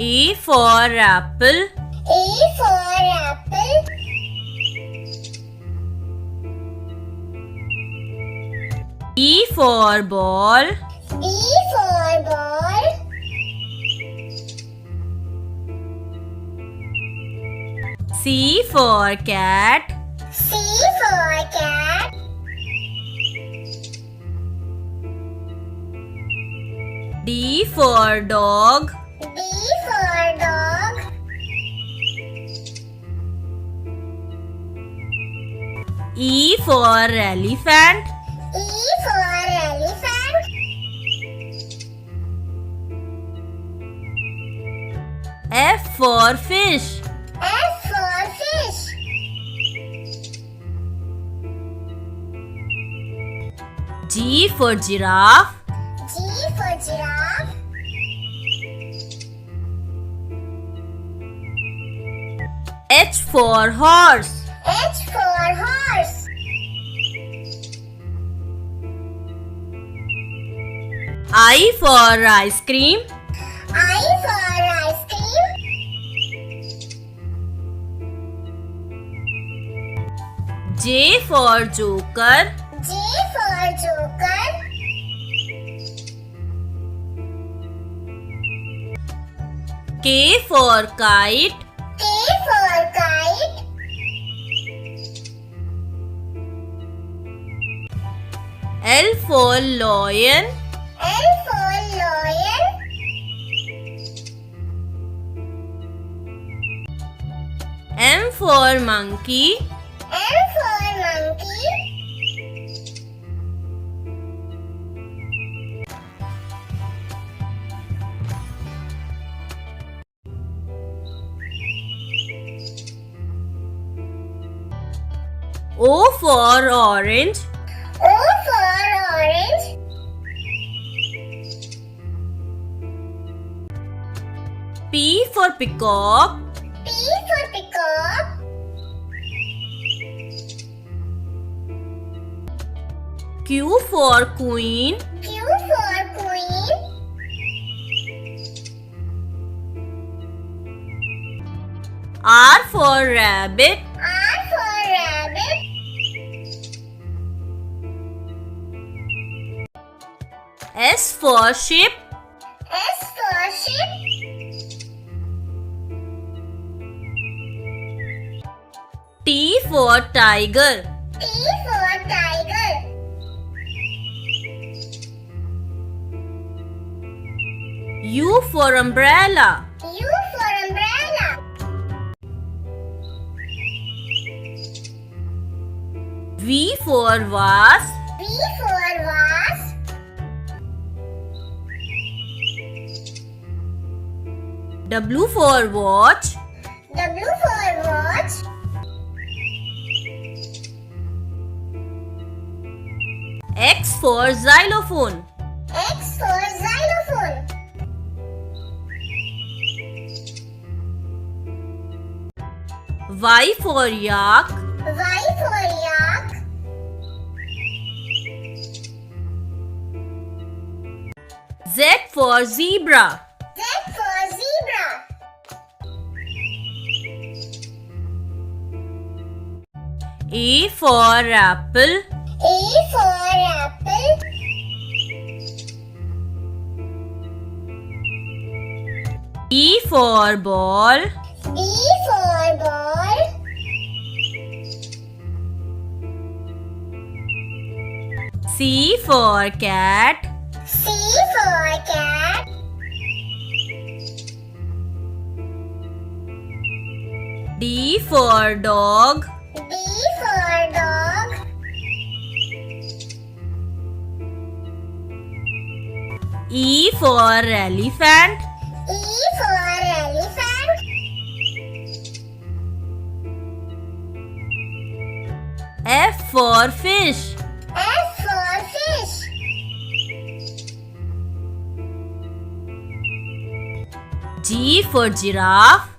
A for apple. A for apple. B for ball. B for ball. C for cat. C for cat. D for dog. D for dog. E for elephant. E for elephant. F for fish. F for fish. G for giraffe. G for giraffe. H for horse. H for horse. I for ice cream. I for ice cream. J for joker. J for joker. K for kite. K for kite. L for lion. L for lion. M for monkey. M for monkey. O for orange. O for orange. P for peacock. P for peacock. Q for queen. Q for queen. R for rabbit. R for rabbit. S for ship. S for ship. T for tiger. T for tiger. U for umbrella. U for umbrella. V for vase. V for vase. W for watch. W for watch. X for xylophone. X for xylophone. Y for yak. Y for yak. Z for zebra. Z for zebra. A for apple. A for apple. E for ball. E for ball. C for cat. C for cat. D for dog. D for dog. E for elephant. E for elephant. F for fish. F for fish. G for giraffe.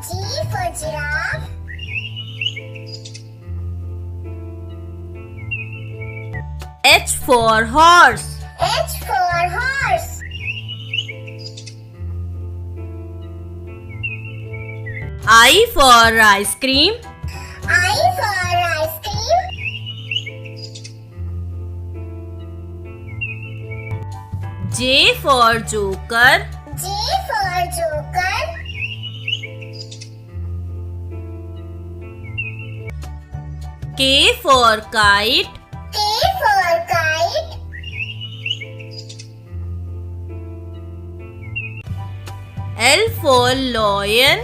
G for giraffe. H for horse. H for horse. I for ice cream. I for ice cream. J for joker. J for joker. K for kite. K for kite. L for lion.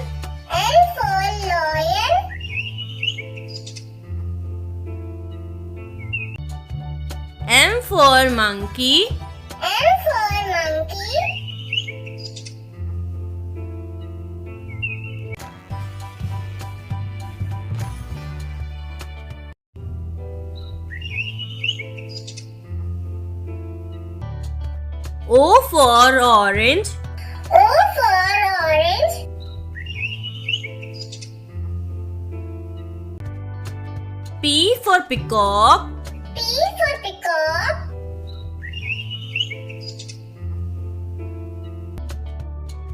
L for lion. M for monkey. M for monkey. O for orange. O for orange. P for peacock. P for peacock.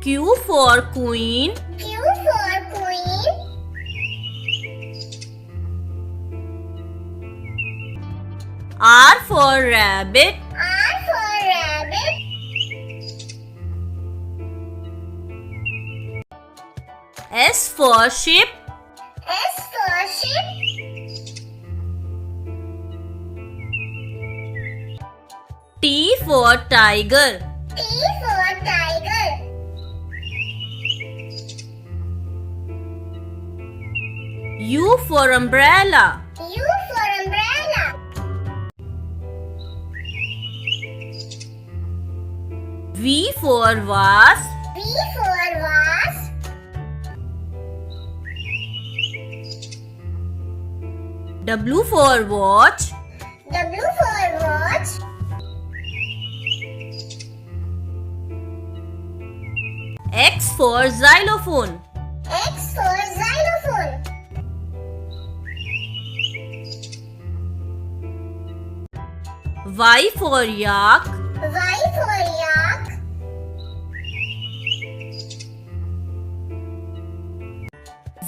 Q for queen. Q for queen. R for rabbit. R for rabbit. S for ship. S for ship. T for tiger. T for tiger. U for umbrella. U for umbrella. V for vase. V for vase. W for watch. W for watch. X for xylophone. X for xylophone. Y for yak. Y for yak.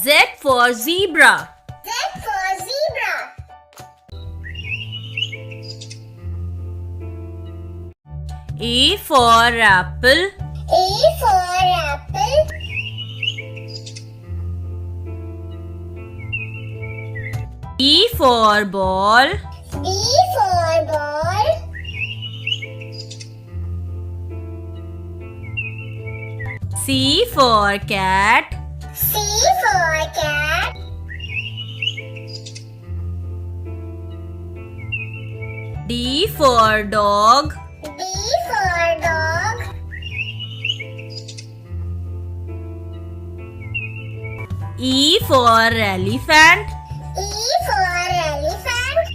Z for zebra. Z for zebra. A for apple. A for apple. B for ball. B for ball. C for cat. C for cat. D for dog. D for dog. E for elephant. E for elephant.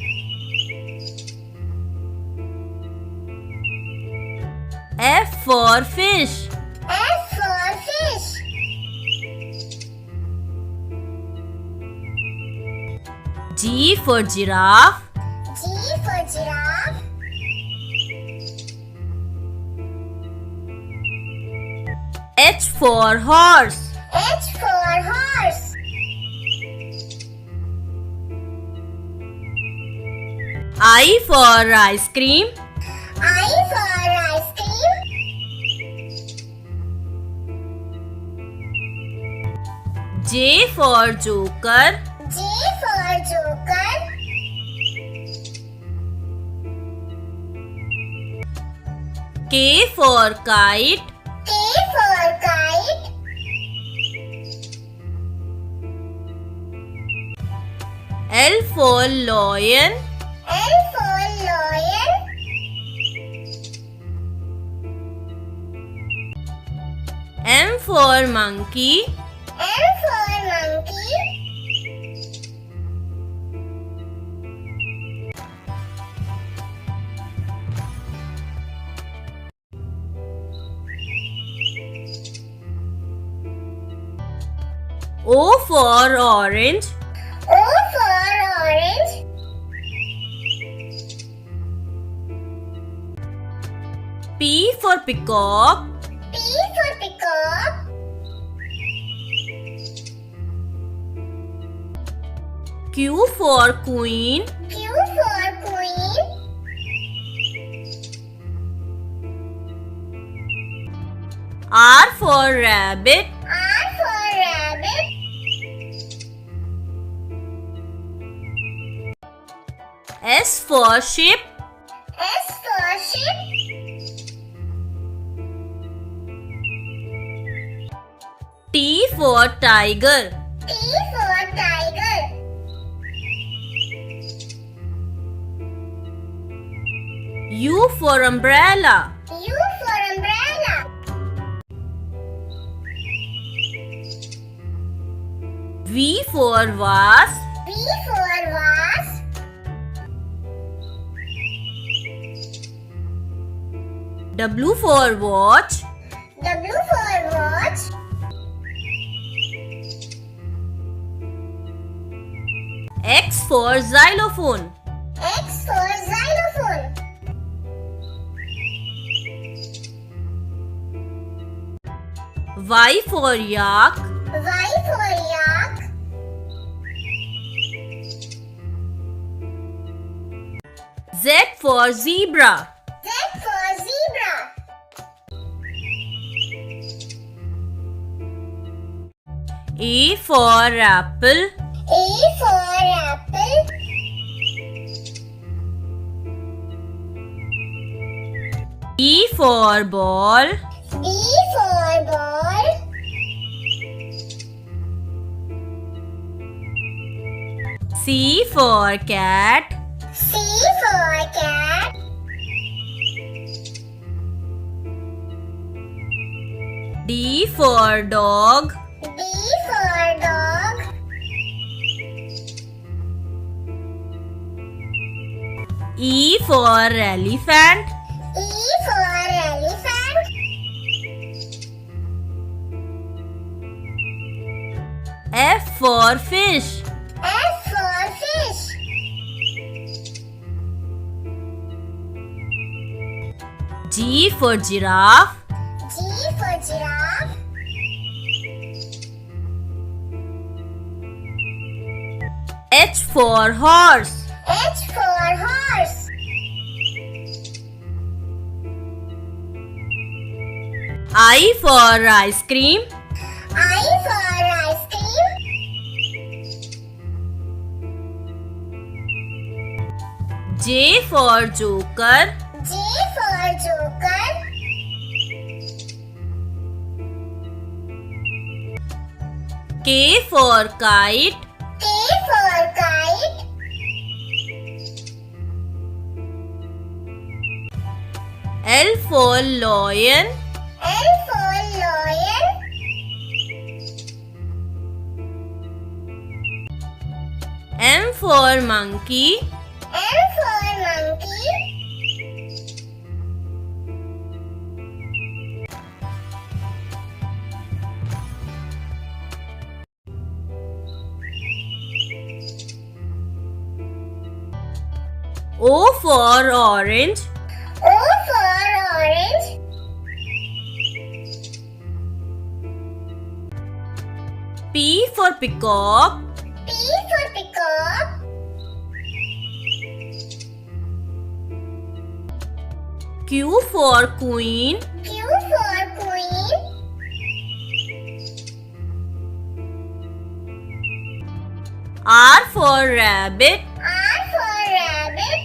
F for fish. F for fish. G for giraffe. G for giraffe. H for horse. H for horse. I for ice cream. I for ice cream. J for joker. J for joker. K for kite. K for kite. L for lion. L for lion. M for monkey. M for monkey. O for orange. O for orange. P for peacock. P for peacock. Q for queen. Q for queen. R for rabbit. R for rabbit. S for ship. S for ship. T for tiger. T for tiger. U for umbrella. U for umbrella. V for vase. V for vase. W for watch. W for watch. X for xylophone. X for xylophone. Y for yak. Y for yak. Z for zebra. Z for zebra. A for apple. A for apple. B for ball. B for ball. C for cat. C for cat. D for dog. D for dog. E for elephant. E for elephant. F for fish. F for fish. G for giraffe. G for giraffe. H for horse. H for horse. I for ice cream. I for ice cream. J for joker. J for joker. K for kite. K for kite. L for lion. L for lion. M for monkey. M for monkey. O for orange. O for orange. P for peacock. P for peacock. Q for queen. Q for queen. R for rabbit. R for rabbit.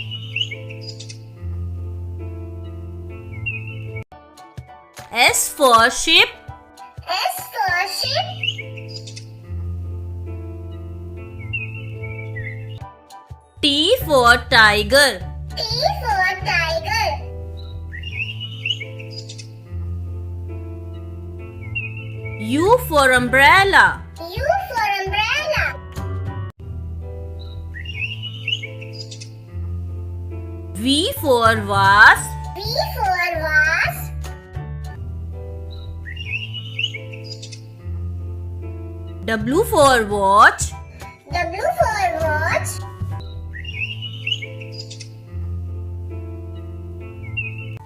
S for ship. S for ship. T for tiger. T for tiger. U for umbrella. U for umbrella. V for vase. V for vase. W for watch. W for watch.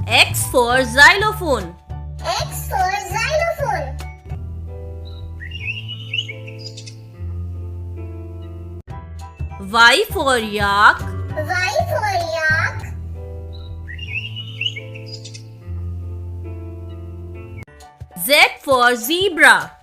X for xylophone. X for xylophone. Y for yak. Y for yak. Z for zebra.